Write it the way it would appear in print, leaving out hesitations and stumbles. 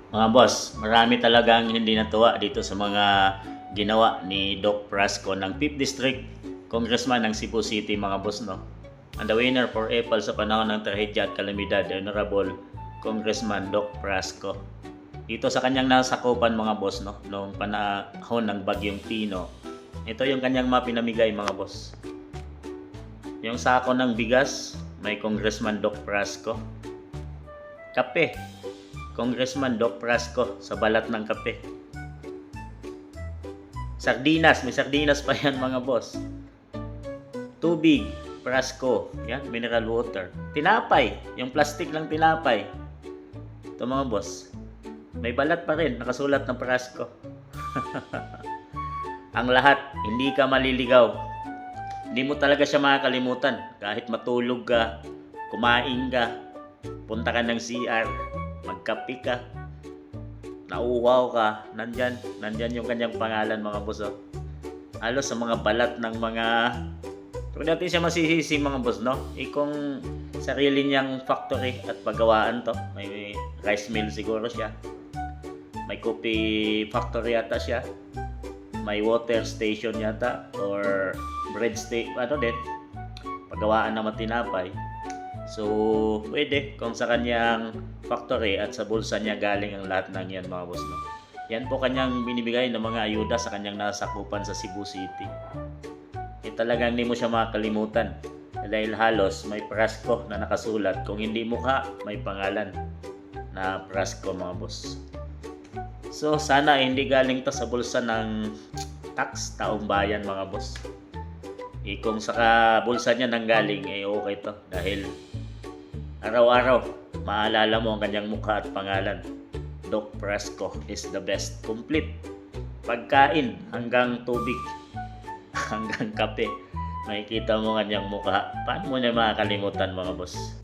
Mga boss, marami talagang hindi natuwa dito sa mga ginawa ni Doc Prasco ng 5th District Congressman ng Cebu City, mga boss, no? And the winner for Apple sa panahon ng trahedya at kalamidad, Honorable Congressman Doc Prasco. Dito sa kanyang nasakupan, mga boss, no? Noong panahon ng Bagyong Tino. Ito yung kanyang mga pinamigay, mga boss. Yung sako ng bigas, may Congressman Doc Prasco. Kape, Congressman Doc Prasco sa balat ng kape. Sardinas, may sardinas pa yan, mga boss. Tubig, Prasco, yan, mineral water. Tinapay, yung plastic ng tinapay. Ito, mga boss. May balat pa rin, nakasulat ng Prasco. Ang lahat, hindi ka maliligaw. Hindi mo talaga siya makakalimutan. Kahit matulog ka, kumain ka, punta ka ng CR, magkape ka, nauuhaw ka, nandyan yung kanyang pangalan, mga boss. Halos sa mga balat ng mga, kung natin siya masisisi, mga boss, no? Kung sarili niyang factory at paggawaan to, may rice mill siguro siya, may coffee factory yata siya, may water station yata, or bread station, paggawaan ng matinapay. So, pwede kung sa kanyang factory at sa bulsa niya galing ang lahat ng yan, mga boss, no? Yan po kanyang binibigay ng mga ayuda sa kanyang nasakupan sa Cebu City. Talagang hindi mo siya makakalimutan dahil halos may Prasco na nakasulat. Kung hindi mukha, may pangalan na Prasco, mga boss. So, sana hindi galing to sa bulsa ng tax taong bayan, mga boss. Kung sa bulsa niya nanggaling, okay to. Dahil araw-araw, maalala mo ang kanyang mukha at pangalan. Doc Prasco is the best. Complete. Pagkain hanggang tubig, hanggang kape. Makikita mo kanyang mukha. Paano mo niya makakalimutan, mga boss?